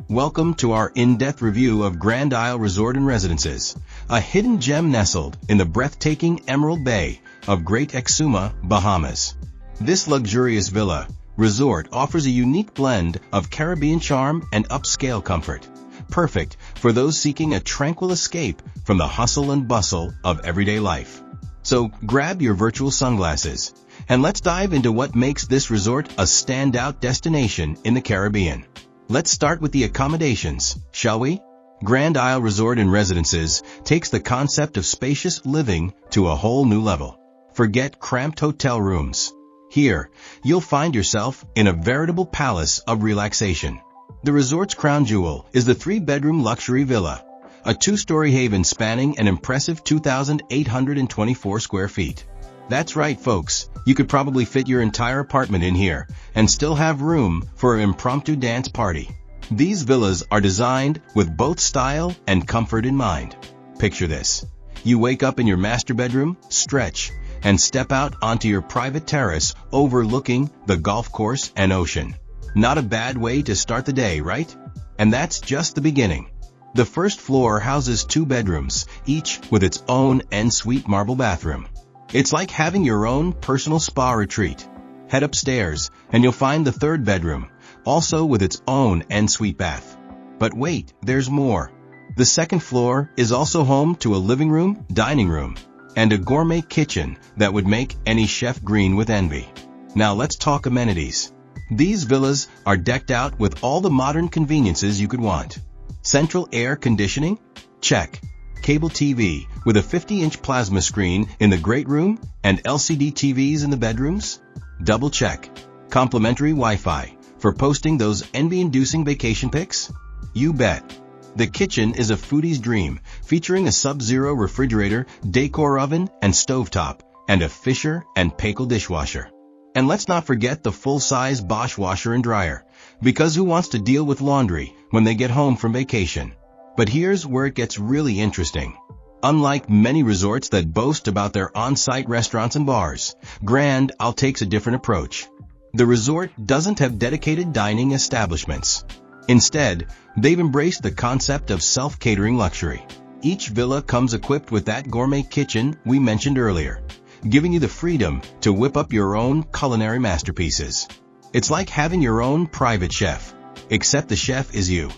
Welcome to our in-depth review of Grand Isle Resort and Residences, a hidden gem nestled in the breathtaking Emerald Bay of Great Exuma, Bahamas. This luxurious villa resort offers a unique blend of Caribbean charm and upscale comfort, perfect for those seeking a tranquil escape from the hustle and bustle of everyday life. So grab your virtual sunglasses and let's dive into what makes this resort a standout destination in the Caribbean. Let's start with the accommodations, shall we? Grand Isle Resort and Residences takes the concept of spacious living to a whole new level. Forget cramped hotel rooms. Here, you'll find yourself in a veritable palace of relaxation. The resort's crown jewel is the 3-bedroom luxury villa, a 2-story haven spanning an impressive 2,824 square feet. That's right, folks. You could probably fit your entire apartment in here and still have room for an impromptu dance party. These villas are designed with both style and comfort in mind. Picture this. You wake up in your master bedroom, stretch, and step out onto your private terrace overlooking the golf course and ocean. Not a bad way to start the day, right? And that's just the beginning. The first floor houses 2 bedrooms, each with its own ensuite marble bathroom. It's like having your own personal spa retreat. Head upstairs and you'll find the 3rd bedroom, also with its own ensuite bath. But wait, there's more. The 2nd floor is also home to a living room, dining room, and a gourmet kitchen that would make any chef green with envy. Now let's talk amenities. These villas are decked out with all the modern conveniences you could want. Central air conditioning? Check. Cable TV with a 50-inch plasma screen in the great room and LCD TVs in the bedrooms? Double check. Complimentary Wi-Fi for posting those envy-inducing vacation pics? You bet. The kitchen is a foodie's dream, featuring a Sub-Zero refrigerator, decor oven and stovetop, and a Fisher and Paykel dishwasher. And let's not forget the full-size Bosch washer and dryer, because who wants to deal with laundry when they get home from vacation? But here's where it gets really interesting. Unlike many resorts that boast about their on-site restaurants and bars, Grand Isle takes a different approach. The resort doesn't have dedicated dining establishments. Instead, they've embraced the concept of self-catering luxury. Each villa comes equipped with that gourmet kitchen we mentioned earlier, giving you the freedom to whip up your own culinary masterpieces. It's like having your own private chef, except the chef is you.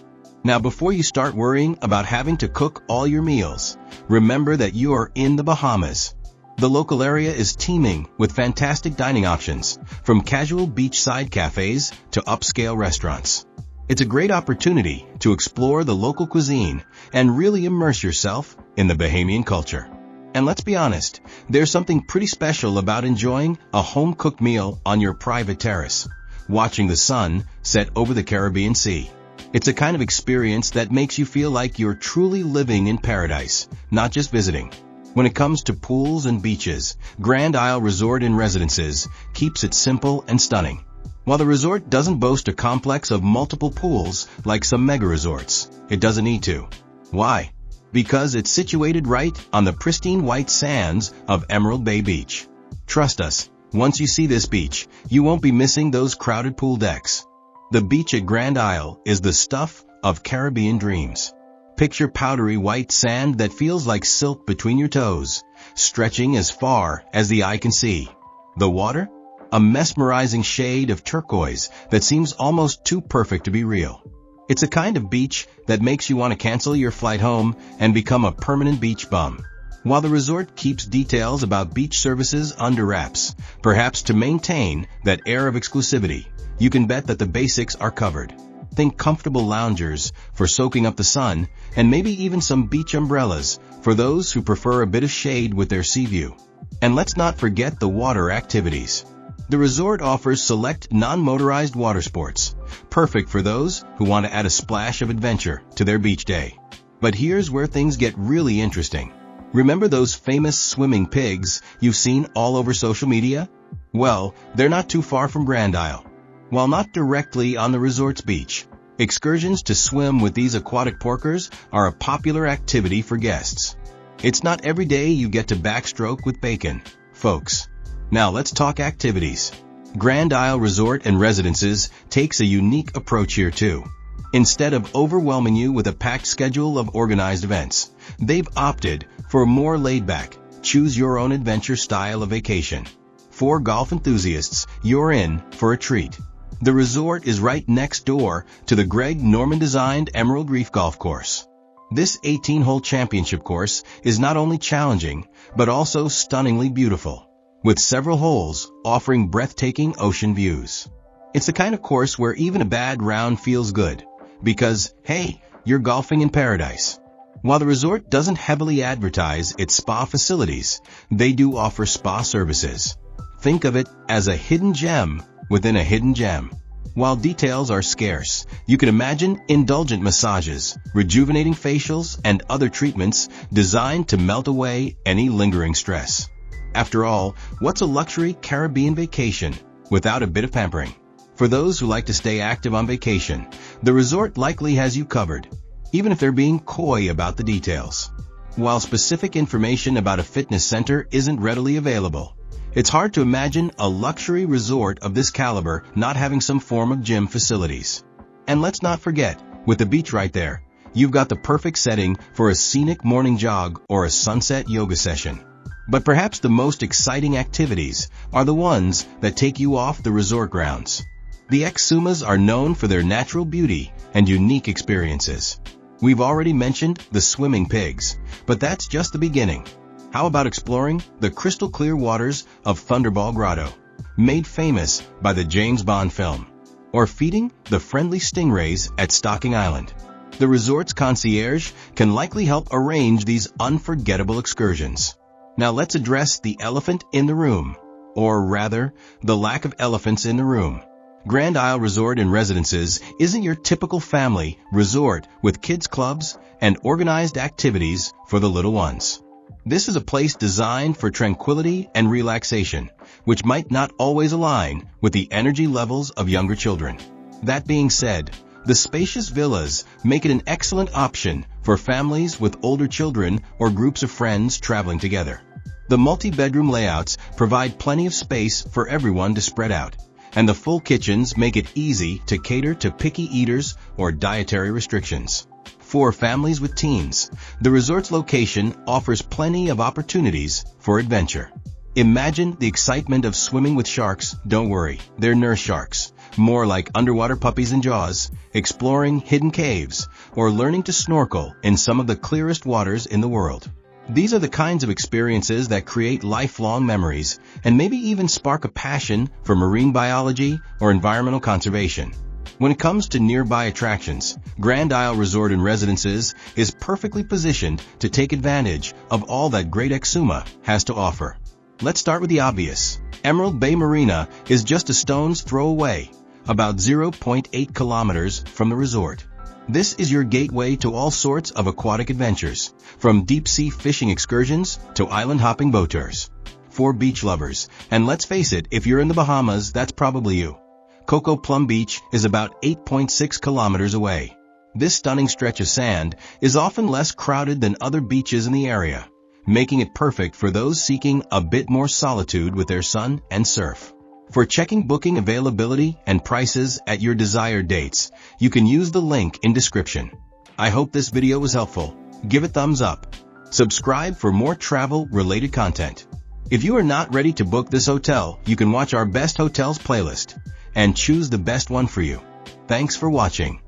Now, before you start worrying about having to cook all your meals, remember that you are in the Bahamas. The local area is teeming with fantastic dining options, from casual beachside cafes to upscale restaurants. It's a great opportunity to explore the local cuisine and really immerse yourself in the Bahamian culture. And let's be honest, there's something pretty special about enjoying a home-cooked meal on your private terrace, watching the sun set over the Caribbean Sea. It's a kind of experience that makes you feel like you're truly living in paradise, not just visiting. When it comes to pools and beaches, Grand Isle Resort and Residences keeps it simple and stunning. While the resort doesn't boast a complex of multiple pools like some mega resorts, it doesn't need to. Why? Because it's situated right on the pristine white sands of Emerald Bay Beach. Trust us, once you see this beach, you won't be missing those crowded pool decks. The beach at Grand Isle is the stuff of Caribbean dreams. Picture powdery white sand that feels like silk between your toes, stretching as far as the eye can see. The water? A mesmerizing shade of turquoise that seems almost too perfect to be real. It's a kind of beach that makes you want to cancel your flight home and become a permanent beach bum. While the resort keeps details about beach services under wraps, perhaps to maintain that air of exclusivity, you can bet that the basics are covered. Think comfortable loungers for soaking up the sun, and maybe even some beach umbrellas for those who prefer a bit of shade with their sea view. And let's not forget the water activities. The resort offers select non-motorized water sports, perfect for those who want to add a splash of adventure to their beach day. But here's where things get really interesting. Remember those famous swimming pigs you've seen all over social media? Well, they're not too far from Grand Isle. While not directly on the resort's beach, excursions to swim with these aquatic porkers are a popular activity for guests. It's not every day you get to backstroke with bacon, folks. Now let's talk activities. Grand Isle Resort and Residences takes a unique approach here too. Instead of overwhelming you with a packed schedule of organized events, they've opted for a more laid-back, choose-your-own-adventure style of vacation. For golf enthusiasts, you're in for a treat. The resort is right next door to the Greg Norman-designed Emerald Reef Golf Course. This 18-hole championship course is not only challenging, but also stunningly beautiful, with several holes offering breathtaking ocean views. It's the kind of course where even a bad round feels good, because, hey, you're golfing in paradise. While the resort doesn't heavily advertise its spa facilities, they do offer spa services. Think of it as a hidden gem within a hidden gem. While details are scarce, you can imagine indulgent massages, rejuvenating facials, and other treatments designed to melt away any lingering stress. After all, what's a luxury Caribbean vacation without a bit of pampering? For those who like to stay active on vacation, the resort likely has you covered, even if they're being coy about the details. While specific information about a fitness center isn't readily available, it's hard to imagine a luxury resort of this caliber not having some form of gym facilities. And let's not forget, with the beach right there, you've got the perfect setting for a scenic morning jog or a sunset yoga session. But perhaps the most exciting activities are the ones that take you off the resort grounds. The Exumas are known for their natural beauty and unique experiences. We've already mentioned the swimming pigs, but that's just the beginning. How about exploring the crystal-clear waters of Thunderball Grotto, made famous by the James Bond film, or feeding the friendly stingrays at Stocking Island? The resort's concierge can likely help arrange these unforgettable excursions. Now let's address the elephant in the room, or rather, the lack of elephants in the room. Grand Isle Resort and Residences isn't your typical family resort with kids clubs and organized activities for the little ones. This is a place designed for tranquility and relaxation, which might not always align with the energy levels of younger children. That being said, the spacious villas make it an excellent option for families with older children or groups of friends traveling together. The multi-bedroom layouts provide plenty of space for everyone to spread out, and the full kitchens make it easy to cater to picky eaters or dietary restrictions. For families with teens, the resort's location offers plenty of opportunities for adventure. Imagine the excitement of swimming with sharks. Don't worry, they're nurse sharks, more like underwater puppies in Jaws, exploring hidden caves, or learning to snorkel in some of the clearest waters in the world. These are the kinds of experiences that create lifelong memories and maybe even spark a passion for marine biology or environmental conservation. When it comes to nearby attractions, Grand Isle Resort and Residences is perfectly positioned to take advantage of all that Great Exuma has to offer. Let's start with the obvious. Emerald Bay Marina is just a stone's throw away, about 0.8 kilometers from the resort. This is your gateway to all sorts of aquatic adventures, from deep-sea fishing excursions to island-hopping boat tours. For beach lovers, and let's face it, if you're in the Bahamas, that's probably you. Coco Plum Beach is about 8.6 kilometers away. This stunning stretch of sand is often less crowded than other beaches in the area, making it perfect for those seeking a bit more solitude with their sun and surf. For checking booking availability and prices at your desired dates, you can use the link in description. I hope this video was helpful. Give it a thumbs up. Subscribe for more travel-related content. If you are not ready to book this hotel, you can watch our Best Hotels playlist and choose the best one for you. Thanks for watching.